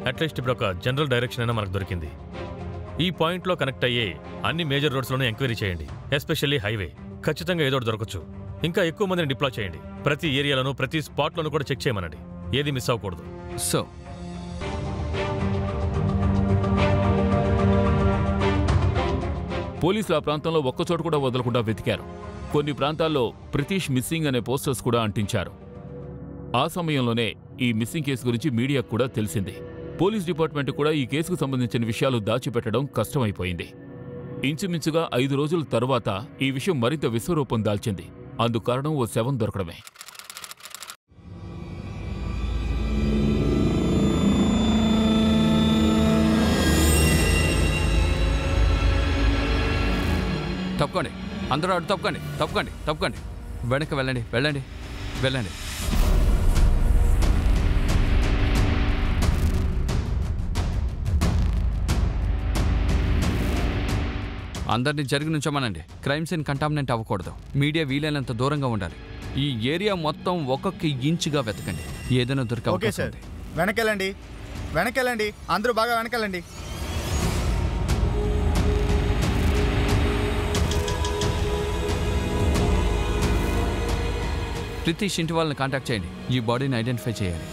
అట్లీస్ట్ ఇప్పుడు ఒక జనరల్ డైరెక్షన్ అయినా మనకు దొరికింది. ఈ పాయింట్లో కనెక్ట్ అయ్యే అన్ని మేజర్ రోడ్స్లోనూ ఎంక్వైరీ చేయండి, ఎస్పెషల్లీ హైవే. ఖచ్చితంగా ఏదో దొరకచ్చు. ఇంకా ఎక్కువ మందిని డిప్లాయ్ చేయండి. ప్రతి ఏరియాలోనూ ప్రతి స్పాట్లోనూ కూడా చెక్ చేయమనండి. ఏది మిస్ అవ్వకూడదు. సో పోలీసులు ఆ ప్రాంతంలో ఒక్కచోటు కూడా వదలకుండా వెతికారు. కొన్ని ప్రాంతాల్లో ప్రితీష్ మిస్సింగ్ అనే పోస్టర్స్ కూడా అంటించారు. ఆ సమయంలోనే ఈ మిస్సింగ్ కేసు గురించి మీడియాకు కూడా తెలిసింది. పోలీస్ డిపార్ట్మెంట్ కూడా ఈ కేసుకు సంబంధించిన విషయాలు దాచిపెట్టడం కష్టమైపోయింది. ఇంచుమించుగా 5 రోజుల తరువాత ఈ విషయం మరింత విశ్వరూపం దాల్చింది. అందుకు కారణం ఓ శవం దొరకడమే. తప్పుకోండి, అందరూ అటు తప్పుకోండి, తప్పుకోండి, తప్పుకోండి. వెనక్కి వెళ్ళండి, వెళ్ళండి, వెళ్ళండి. అందరినీ జరిగి నుంచమనండి. క్రైమ్ సీన్ కంటామినెంట్ అవ్వకూడదు. మీడియా వీలైనంత దూరంగా ఉండాలి. ఈ ఏరియా మొత్తం ఒక్కొక్క ఇంచుగా వెతకండి. ఏదైనా దొరికే ఓకే అవకాశం సార్. ఉంది. వెనకెళ్ళండి, అందరూ బాగా వెనకెళ్ళండి. ప్రితీష్ ఇంటి వాళ్ళని కాంటాక్ట్ చేయండి. ఈ బాడీని ఐడెంటిఫై చేయాలి.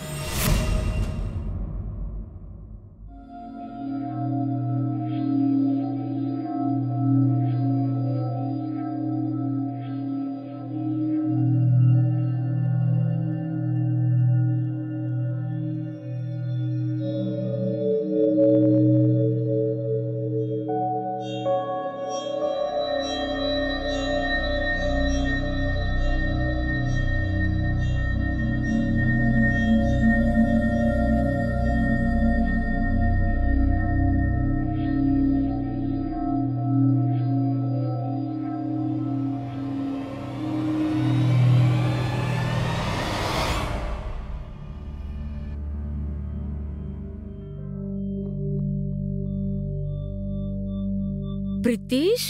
ప్రితీష్,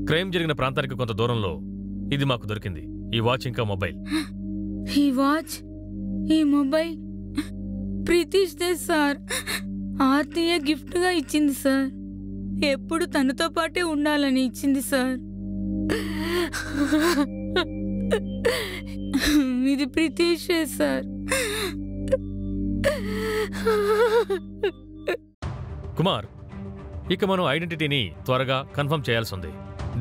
క్రైమ్ జరిగిన ప్రాంతానికి కొంత దూరంలో ఇది మాకు దొరికింది. ఈ వాచ్ ఇంకా మొబైల్. ఈ వాచ్, ఈ మొబైల్ ప్రితీష్దే సార్. ఆర్తియే గిఫ్ట్గా ఇచ్చింది సార్. ఎప్పుడు తనతో పాటే ఉండాలని ఇచ్చింది సార్. ఇది ప్రితీషే సార్. కుమార్, ఇక మనం ఐడెంటిటీని త్వరగా కన్ఫర్మ్ చేయాల్సి ఉంది.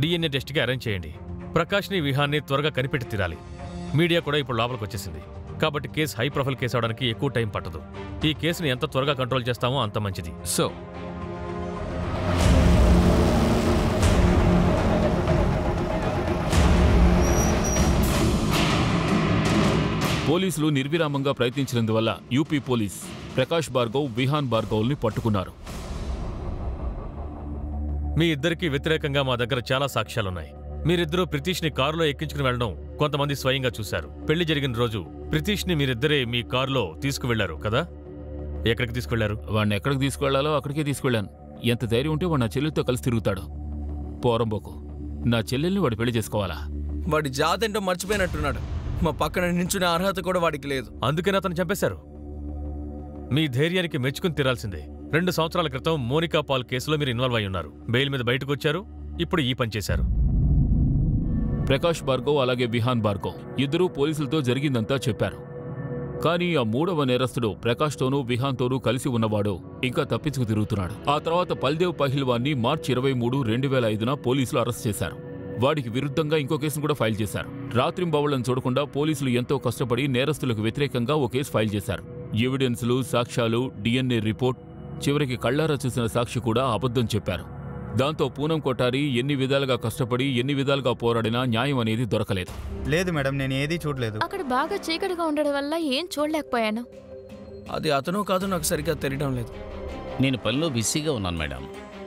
DNA టెస్ట్కి అరేంజ్ చేయండి. ప్రకాష్ని, విహాన్ని త్వరగా కనిపెట్టి తీరాలి. మీడియా కూడా ఇప్పుడు లోపలికి వచ్చేసింది. కాబట్టి కేసు హై ప్రొఫైల్ కేసు అవడానికి ఎక్కువ టైం పట్టదు. ఈ కేసుని ఎంత త్వరగా కంట్రోల్ చేస్తామో అంత మంచిది. సో పోలీసులు నిర్విరామంగా ప్రయత్నించినందువల్ల యూపీ పోలీస్ ప్రకాష్ భార్గవ్, విహాన్ భార్గవ్ని పట్టుకున్నారు. మీ ఇద్దరికీ వ్యతిరేకంగా మా దగ్గర చాలా సాక్ష్యాలున్నాయి. మీరిద్దరూ ప్రితీష్ని కారులో ఎక్కించుకుని వెళ్లడం కొంతమంది స్వయంగా చూశారు. పెళ్లి జరిగిన రోజు ప్రితీష్ని మీరిద్దరే మీ కారులో తీసుకువెళ్లారు కదా? ఎక్కడికి తీసుకువెళ్లారు? వాడిని ఎక్కడికి తీసుకువెళ్లాలో అక్కడికే తీసుకువెళ్ళాను. ఎంత ధైర్యం ఉంటే వాడు నా చెల్లెలతో కలిసి తిరుగుతాడు. పోరంబోకు, నా చెల్లెల్ని వాడు పెళ్లి చేసుకోవాలా? వాడి జాతేంటో మర్చిపోయినట్టున్నాడు. మా పక్కన నించునే అర్హత కూడా వాడికి లేదు. అందుకని అతను చంపేశారు. మీ ధైర్యానికి మెచ్చుకుని తీరాల్సిందే. 2 సంవత్సరాల క్రితం మోనికా పాల్ కేసులో మీరు ఇన్వాల్వ్ అయి ఉన్నారు. బెయిల్ మీద బయటకు వచ్చారు. ఇప్పుడు ఈ పని చేశారు. ప్రకాష్ భార్గవ్ అలాగే విహాన్ భార్గవ్ ఇద్దరూ పోలీసులతో జరిగిందంతా చెప్పారు. కానీ ఆ 3వ నేరస్తుడు ప్రకాష్తోనూ విహాన్తోనూ కలిసి ఉన్నవాడు ఇంకా తప్పించుకు తిరుగుతున్నాడు. ఆ తర్వాత పల్దేవ్ పహిల్వాన్ని మార్చి 23, 2005న పోలీసులు అరెస్ట్ చేశారు. వాడికి విరుద్ధంగా ఇంకో కేసును కూడా ఫైల్ చేశారు. రాత్రింబవళ్లను చూడకుండా పోలీసులు ఎంతో కష్టపడి నేరస్తులకు వ్యతిరేకంగా ఓ కేసు ఫైల్ చేశారు. ఎవిడెన్స్లు, సాక్ష్యాలు, DNA రిపోర్ట్, చివరికి కళ్లారా చూసిన సాక్షి కూడా అబద్ధం చెప్పారు. దాంతో పూనం కొఠారి ఎన్ని విధాలుగా కష్టపడి ఎన్ని విధాలుగా పోరాడినా న్యాయం అనేది దొరకలేదు. లేదు మేడం, నేను ఏదీ చూడలేదు. అక్కడ బాగా చీకటిగా ఉండడం వల్ల ఏం చూడలేకపోయాను. అది అతనో కాదో నాకు సరిగ్గా తెలియడం లేదు. నేను పనిలో బిజీగా ఉన్నాను మేడం.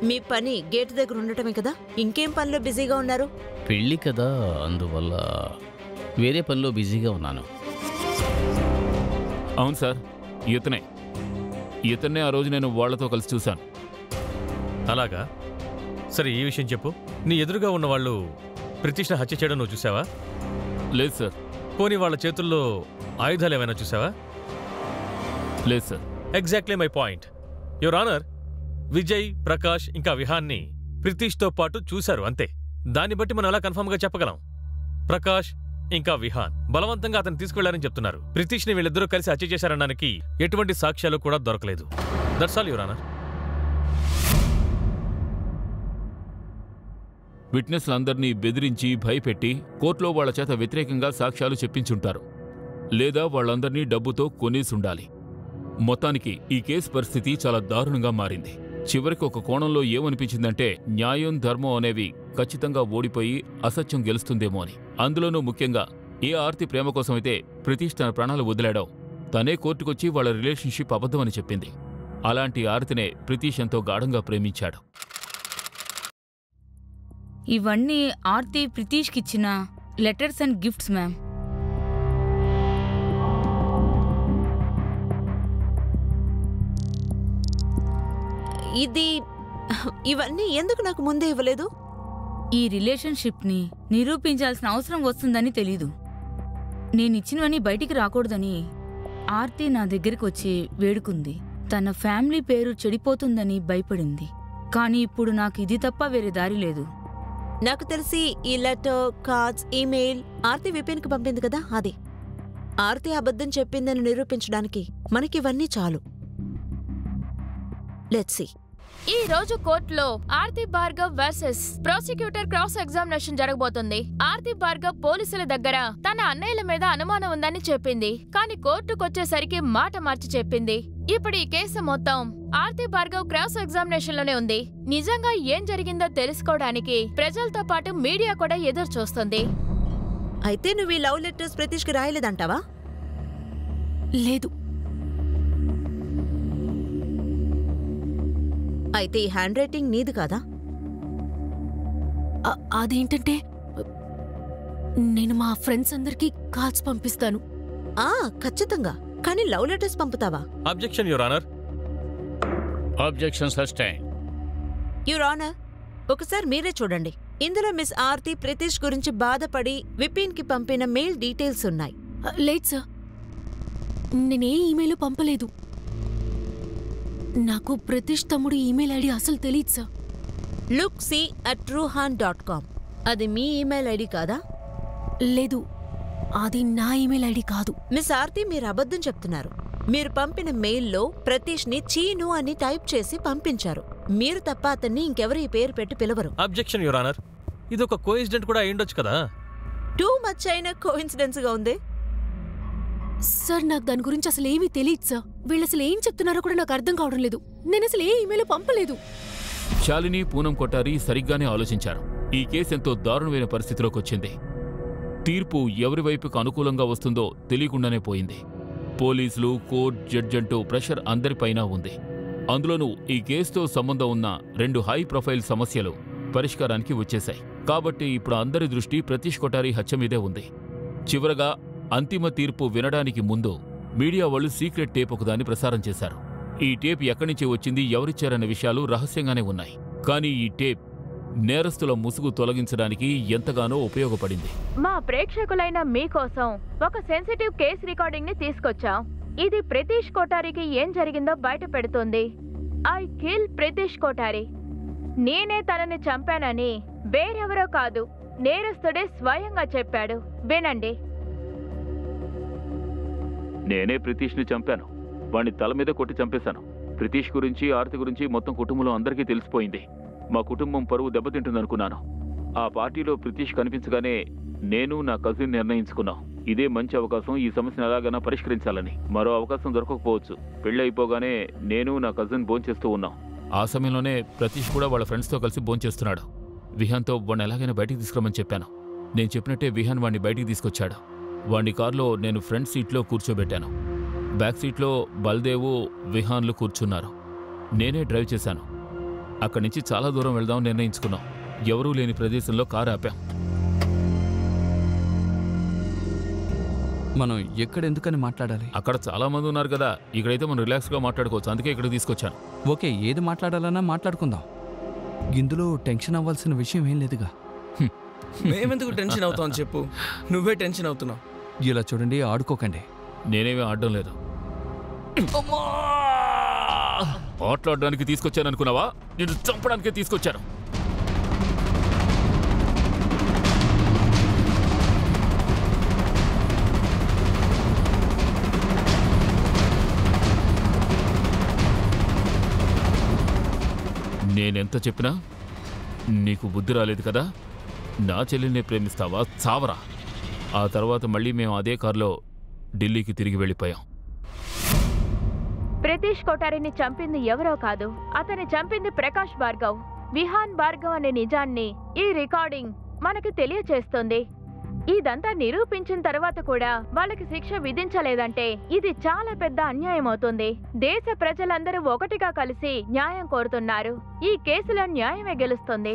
మీ పని గేట్ దగ్గర ఉండటమే కదా, ఇంకేం పనిలో బిజీగా ఉన్నారు? పెళ్ళి కదా, అందువల్ల వేరే పనిలో బిజీగా ఉన్నాను. అవును సార్, ఇతన్నే ఆ రోజు నేను వాళ్లతో కలిసి చూశాను. అలాగా? సరే, ఈ విషయం చెప్పు. నీ ఎదురుగా ఉన్నవాళ్ళు ప్రితీష్ని హత్య చేయడం నువ్వు చూసావా? లేదు సార్. పోనీ వాళ్ళ చేతుల్లో ఆయుధాలు ఏమైనా చూసావా? లేదు sir. Exactly my point. Your honour, Vijay, Prakash ఇంకా విహాన్ని ప్రితీష్తో పాటు చూశారు అంతే. దాన్ని బట్టి మనం ఎలా కన్ఫర్మ్గా చెప్పగలం? ప్రకాష్ ఇంకా విహాన్ బలవంతంగా అతను తీసుకువెళ్లారని చెప్తున్నారు. ప్రితీష్ని వీళ్ళిద్దరూ కలిసి హత్య చేశారనడానికి ఎటువంటి సాక్ష్యాలు కూడా దొరకలేదు. That's all your honour. విట్నెస్లందరినీ బెదిరించి భయపెట్టి కోర్టులో వాళ్ల చేత వ్యతిరేకంగా సాక్ష్యాలు చెప్పించుంటారు, లేదా వాళ్లందర్నీ డబ్బుతో కొనేసుండాలి. మొత్తానికి ఈ కేసు పరిస్థితి చాలా దారుణంగా మారింది. చివరికి ఒక కోణంలో ఏమనిపించిందంటే న్యాయం, ధర్మం అనేవి ఖచ్చితంగా ఓడిపోయి అసత్యం గెలుస్తుందేమో అని. అందులోనూ ముఖ్యంగా ఏ ఆర్తి ప్రేమ కోసమైతే ప్రితీష్ తన ప్రాణాలు వదిలాడో తనే కోర్టుకొచ్చి వాళ్ల రిలేషన్షిప్ అబద్ధమని చెప్పింది. అలాంటి ఆర్తినే ప్రితీష్ ఎంతో గాఢంగా ప్రేమించాడు. ఇవన్నీ ఆర్తి ప్రితీష్కిచ్చిన లెటర్స్ అండ్ గిఫ్ట్స్ మ్యామ్. ఇవన్నీ ఎందుకు నాకు ముందే ఇవ్వలేదు? ఈ రిలేషన్షిప్ని నిరూపించాల్సిన అవసరం వస్తుందని తెలీదు. నేనిచ్చినవన్నీ బయటికి రాకూడదని ఆర్తి నా దగ్గరికి వచ్చి వేడుకుంది. తన ఫ్యామిలీ పేరు చెడిపోతుందని భయపడింది. కానీ ఇప్పుడు నాకు ఇది తప్ప వేరే దారి లేదు. నాకు తెలిసి ఈ లెటర్, కార్డ్స్, ఈమెయిల్ ఆర్తి విపిన్కి పంపింది కదా, అది. ఆర్తి అబద్ధం చెప్పిందని నిరూపించడానికి మనకివన్నీ చాలు. Let's see. ఈ రోజు కోర్టులో Aarti Bhargav versus prosecutor cross examination జరగబోతుంది. ఆర్తి భార్గవ్ పోలీసుల దగ్గర తన అన్నయ్యల మీద అనుమానం ఉందని చెప్పింది. కానీ కోర్టుకొచ్చేసరికి మాట మార్చి చెప్పింది. ఇప్పుడు ఈ కేసు మొత్తం ఆర్తి భార్గవ్ క్రాస్ ఎగ్జామినేషన్ లోనే ఉంది. నిజంగా ఏం జరిగిందో తెలుసుకోవడానికి ప్రజలతో పాటు మీడియా కూడా ఎదురు చూస్తుంది. అయితే నువ్వు ఈ లవ్ లెటర్స్ ప్రతీష్కి రాయలేదంటావా? లేదు. అయితే ఈ హ్యాండ్ రైటింగ్ నీది కాదా? అదేంటంటే నేను మా ఫ్రెండ్స్ అందరికీ కార్డ్స్ పంపిస్తాను. ఖచ్చితంగా. కానీ లవ్ లెటర్స్ పంపుతావా? Objection your honour. Objection sustain. Your honour, ఒకసారి మీరే చూడండి. ఇందులో మిస్ ఆర్తి ప్రతీష్ గురించి బాధపడి విపిన్కి పంపిన మెయిల్ డీటెయిల్స్ ఉన్నాయి. లేదు సార్, నేనే ఈమెయిల్ పంపలేదు. నాకు ప్రతీష్ తమ్ముడు ఈమెయిల్ ఐడి అసలు తెలియదు సార్. lookc@truhan.com అది మీ ఈమెయిల్ ఐడి కాదా? లేదు, అది నా ఈమెయిల్ ఐడి కాదు. మిస్ ఆర్తి, మీరు అబద్ధం చెప్తున్నారు. మీరు పంపిన మెయిల్లో ప్రతీష్ని చీను అని టైప్ చేసి పంపించారు. మీరు తప్ప అతన్ని ఇంకెవరు ఈ పేరు పెట్టి పిలవరు. Objection your honour. ఇది ఒక కోఇన్సిడెంట్ కూడా అయ్యుండొచ్చు కదా. టూ మచ్ అయిన కోఇన్సిడెన్స్ గా ఉంది. సార్, నాకు దాని గురించి అసలు ఏమీ తెలియదు సార్. వీళ్ళు అసలు ఏం చెప్తున్నారో కూడా నాకు అర్థం కావడం లేదు. నేను అసలు ఏ ఈమెయిల్ పంపలేదు. శాలిని, పూనం కొఠారి సరిగ్గానే ఆలోచించారు. ఈ కేసు ఎంతో దారుణమైన పరిస్థితిలోకి వచ్చింది. తీర్పు ఎవరి వైపుకు అనుకూలంగా వస్తుందో తెలియకుండానే పోయింది. పోలీసులు, కోర్టు, జడ్జి అంటూ ప్రెషర్ అందరిపైనా ఉంది. అందులోనూ ఈ కేసుతో సంబంధం ఉన్న 2 హై ప్రొఫైల్ సమస్యలు పరిష్కారానికి వచ్చేశాయి. కాబట్టి ఇప్పుడు అందరి దృష్టి ప్రతీష్ కొఠారి హత్య మీదే ఉంది. చివరగా అంతిమ తీర్పు వినడానికి ముందు మీడియా వాళ్ళు సీక్రెట్ టేప్ ఒకదాన్ని ప్రసారం చేశారు. ఈ టేప్ ఎక్కడి నుంచి వచ్చింది, ఎవరిచ్చారన్న విషయాలు రహస్యంగానే ఉన్నాయి. కానీ ఈ టేప్ నేరస్తుల ముసుగు తొలగించడానికి ఎంతగానో ఉపయోగపడింది. మా ప్రేక్షకులైన మీకోసం ఒక సెన్సిటివ్ కేస్ రికార్డింగ్ ని తీసుకొచ్చాం. ఇది ప్రతీష్ కొఠారికి ఏం జరిగిందో బయట పెడుతుంది. I kill Prateesh Kothari. నేనే తనని చంపానని వేరెవరో కాదు, నేరస్తుడే స్వయంగా చెప్పాడు. వినండి. నేనే ప్రతీష్ని చంపాను. వాణ్ణి తల మీద కొట్టి చంపేశాను. ప్రతీష్ గురించి, ఆర్తి గురించి మొత్తం కుటుంబంలో అందరికీ తెలిసిపోయింది. మా కుటుంబం పరువు దెబ్బతింటుందనుకున్నాను. ఆ పార్టీలో ప్రతీష్ కనిపించగానే నేను, నా కజిన్ నిర్ణయించుకున్నాం, ఇదే మంచి అవకాశం, ఈ సమస్యను ఎలాగైనా పరిష్కరించాలని. మరో అవకాశం దొరకకపోవచ్చు. పెళ్లి అయిపోగానే నేను, నా కజిన్ భోంచేస్తూ ఉన్నాం. ఆ సమయంలోనే ప్రతీష్ కూడా వాళ్ళ ఫ్రెండ్స్తో కలిసి భోంచేస్తున్నాడు. విహాన్తో వాడిని ఎలాగైనా బయటికి తీసుకురమని చెప్పాను. నేను చెప్పినట్టే విహాన్ వాడిని బయటికి తీసుకొచ్చాడు. వాడిని కారులో నేను ఫ్రంట్ సీట్లో కూర్చోబెట్టాను. బ్యాక్ సీట్లో బల్దేవు, విహాన్లు కూర్చున్నారు. నేనే డ్రైవ్ చేశాను. అక్కడి నుంచి చాలా దూరం వెళ్దాం నిర్ణయించుకున్నాం. ఎవరూ లేని ప్రదేశంలో కారు ఆపాం. మనం ఎక్కడెందుకని మాట్లాడాలి? అక్కడ చాలా మంది ఉన్నారు కదా, ఇక్కడైతే మనం రిలాక్స్గా మాట్లాడుకోవచ్చు. అందుకే ఇక్కడ తీసుకొచ్చాను. ఓకే, ఏది మాట్లాడాలన్నా మాట్లాడుకుందాం. ఇందులో టెన్షన్ అవ్వాల్సిన విషయం ఏం లేదుగా. మేమెందుకు టెన్షన్ అవుతాం చెప్పు? నువ్వే టెన్షన్ అవుతున్నావు. ఇలా చూడండి, ఆడుకోకండి. నేనేమీ ఆడడం లేదు. మాట్లాడడానికి తీసుకొచ్చాననుకున్నావా? నేను చంపడానికే తీసుకొచ్చాను. నేనెంత చెప్పినా నీకు బుద్ధి రాలేదు కదా. నా చెల్లినే ప్రేమిస్తావా? చావరా. ఆ తర్వాత మళ్ళీ మేము అదే కారులో ఢిల్లీకి తిరిగి వెళ్ళిపోయాం. ప్రతీష్ కొఠారిని చంపింది ఎవరో కాదు, అతని చంపింది ప్రకాష్ భార్గవ్. విహాన్ భార్గవ్ అనే నిజాన్ని ఈ రికార్డింగ్ మనకి తెలియచేస్తుంది. ఇదంతా నిరూపించిన తర్వాత కూడా వాళ్ళకి శిక్ష విధించలేదంటే ఇది చాలా పెద్ద అన్యాయం అవుతుంది. దేశ ప్రజలందరూ ఒకటిగా కలిసి న్యాయం కోరుతున్నారు. ఈ కేసులో న్యాయమే గెలుస్తుంది.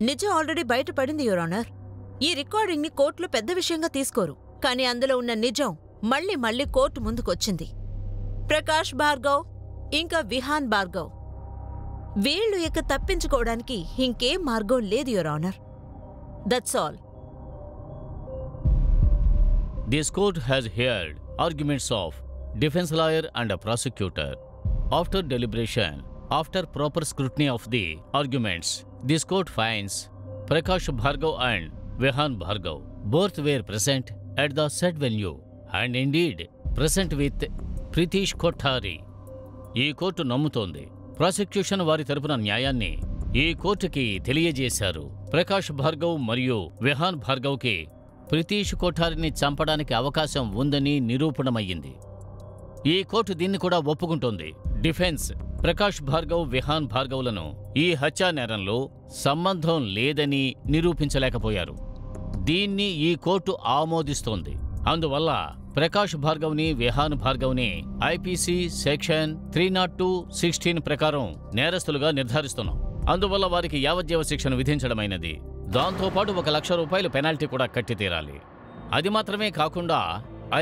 నిజం ఆల్రెడీ బయటపడింది యువర్ ఆనర్. ఈ రికార్డింగ్ ని కోర్టులో పెద్ద విషయంగా తీసుకోరు. కానీ అందులో ఉన్న నిజం మళ్ళీ మళ్ళీ కోర్టు ముందుకొచ్చింది. ప్రకాష్ భార్గవ్ ఇంకా విహాన్ భార్గవ్ వీళ్ళు ఇక తప్పించుకోవడానికి ఇంకేం మార్గం లేదు, your honour. That's all. This court has heard arguments of defense lawyer and a prosecutor. After deliberation, after proper scrutiny of the arguments, this court finds Prakash Bhargav and Vihan Bhargav both were present at the said venue and indeed present with Pritish Kothari. ఈ court నమ్ముతోంది prosecution వారి తరపున న్యాయాన్ని ఈ కోర్టుకి తెలియజేశారు. ప్రకాష్ భార్గవ్ మరియు విహాన్ భార్గవ్కి ప్రితీష్ కోఠారిని చంపడానికి అవకాశం ఉందని నిరూపణమయ్యింది. ఈ కోర్టు దీన్ని కూడా ఒప్పుకుంటోంది. డిఫెన్స్ ప్రకాష్ భార్గవ్ విహాన్ భార్గవ్లను ఈ హత్యా నేరంలో సంబంధం లేదని నిరూపించలేకపోయారు. దీన్ని ఈ కోర్టు ఆమోదిస్తోంది. అందువల్ల ప్రకాష్ భార్గవ్ని విహాన్ భార్గవ్ని ఐపీసీ సెక్షన్ 302(16) ప్రకారం నేరస్తులుగా నిర్ధారిస్తున్నాం. అందువల్ల వారికి యావజ్జీవ శిక్షను విధించడమైనది. దాంతోపాటు 1,00,000 రూపాయలు పెనాల్టీ కూడా కట్టి తీరాలి. అది మాత్రమే కాకుండా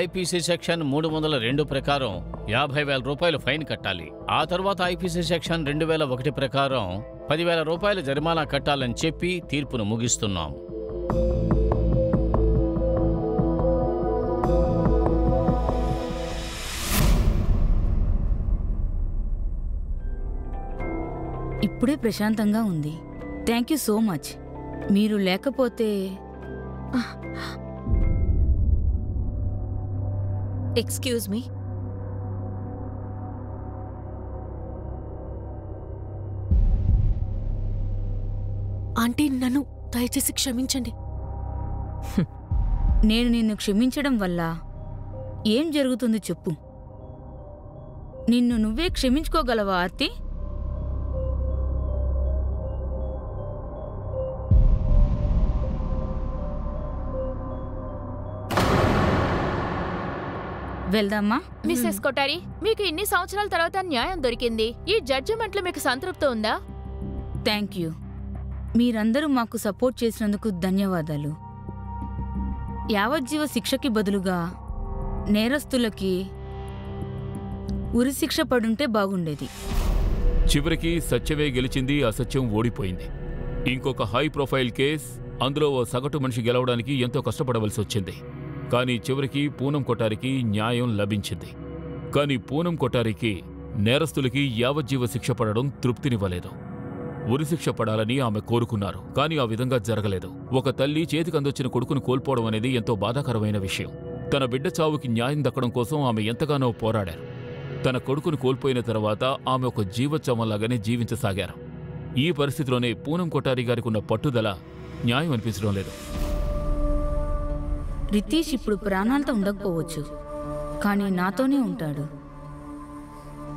ఐపీసీ సెక్షన్ 302 ప్రకారం 50,000 రూపాయలు ఫైన్ కట్టాలి. ఆ తర్వాత ఐపీసీ సెక్షన్ 2001 ప్రకారం 10,000 రూపాయలు జరిమానా కట్టాలని చెప్పి తీర్పును ముగిస్తున్నాం. ఇప్పుడే ప్రశాంతంగా ఉంది. Thank you so much. మీరు లేకపోతే ఎక్స్క్యూజ్ మీ. ఆంటీ, నన్ను దయచేసి క్షమించండి. నేను నిన్ను క్షమించడం వల్ల ఏం జరుగుతుంది చెప్పు. నిన్ను నువ్వే క్షమించుకోగలవా ఆర్తి? వెళ్దామా? మిస్సెస్ కొఠారి, మీకు ఇన్ని సంవత్సరాల తర్వాత న్యాయం దొరికింది. ఈ జడ్జిమెంట్లో మీకు సంతృప్తి ఉందా? Thank you. మీరందరూ మాకు సపోర్ట్ చేసినందుకు ధన్యవాదాలు. యావజ్జీవ శిక్షకి బదులుగా నేరస్తులకి ఉరిశిక్ష పడుంటే బాగుండేది. చివరికి సత్యమే గెలిచింది, అసత్యం ఓడిపోయింది. ఇంకొక హై ప్రొఫైల్ కేస్, అందులో ఓ సగటు మనిషి గెలవడానికి ఎంతో కష్టపడవలసి వచ్చింది. కానీ చివరికి పూనం కొఠారికి న్యాయం లభించింది. కానీ పూనం కొఠారికి నేరస్తులకి యావజ్జీవ శిక్ష పడడం తృప్తినివ్వలేదు. ఉరిశిక్ష పడాలని ఆమె కోరుకున్నారు. కానీ ఆ విధంగా జరగలేదు. ఒక తల్లి చేతికందొచ్చిన కొడుకును కోల్పోవడం అనేది ఎంతో బాధాకరమైన విషయం. తన బిడ్డ చావుకి న్యాయం దక్కడం కోసం ఆమె ఎంతగానో పోరాడారు. తన కొడుకును కోల్పోయిన తర్వాత ఆమె ఒక జీవోత్సవంలాగానే జీవించసాగారు. ఈ పరిస్థితిలోనే పూనం కొఠారి గారికి ఉన్న పట్టుదల న్యాయం అనిపించడం లేదు. రితీష్ ఇప్పుడు ప్రాణాలతో ఉండకపోవచ్చు, కానీ నాతోనే ఉంటాడు.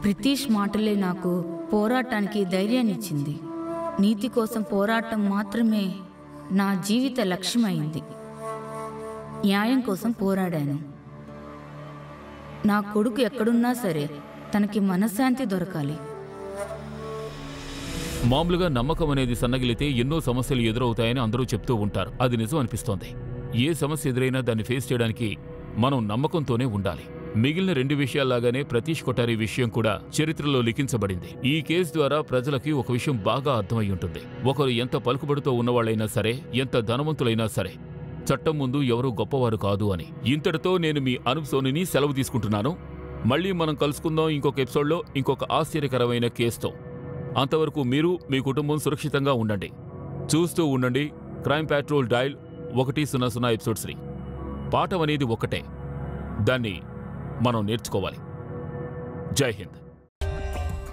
ప్రితీష్ మాటలే నాకు పోరాటానికి ధైర్యాన్నిచ్చింది. నీతి కోసం పోరాటం మాత్రమే నా జీవిత లక్ష్యమైంది. న్యాయం కోసం పోరాడాను. నా కొడుకు ఎక్కడున్నా సరే తనకి మనశ్శాంతి దొరకాలి. మామూలుగా నమ్మకం అనేది సన్నగిలితే ఎన్నో సమస్యలు ఎదురవుతాయని అందరూ చెప్తూ ఉంటారు. అది నిజం అనిపిస్తోంది. ఏ సమస్య ఎదురైనా దాన్ని ఫేస్ చేయడానికి మనం నమ్మకంతోనే ఉండాలి. మిగిలిన 2 విషయాల్లాగానే ప్రతీష్ కొఠారి విషయం కూడా చరిత్రలో లిఖించబడింది. ఈ కేసు ద్వారా ప్రజలకి ఒక విషయం బాగా అర్థమై ఉంటుంది. ఒకరు ఎంత పలుకుబడితో ఉన్నవాళ్ళైనా సరే, ఎంత ధనవంతులైనా సరే, చట్టం ముందు ఎవరూ గొప్పవారు కాదు అని. ఇంతటితో నేను మీ అనూప్ సోనీని సెలవు తీసుకుంటున్నాను. మళ్ళీ మనం కలుసుకుందాం ఇంకొక ఎపిసోడ్లో ఇంకొక ఆశ్చర్యకరమైన కేసుతో. అంతవరకు మీరు, మీ కుటుంబం సురక్షితంగా ఉండండి. చూస్తూ ఉండండి క్రైమ్ పెట్రోల్ డయల్ 100 ఎపిసోడ్ 3. పాఠం అనేది ఒక్కటే, దాన్ని మనం నేర్చుకోవాలి. జై Hind.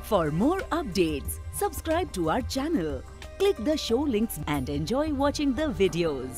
For more updates, subscribe to our channel, click the show links and enjoy watching the videos.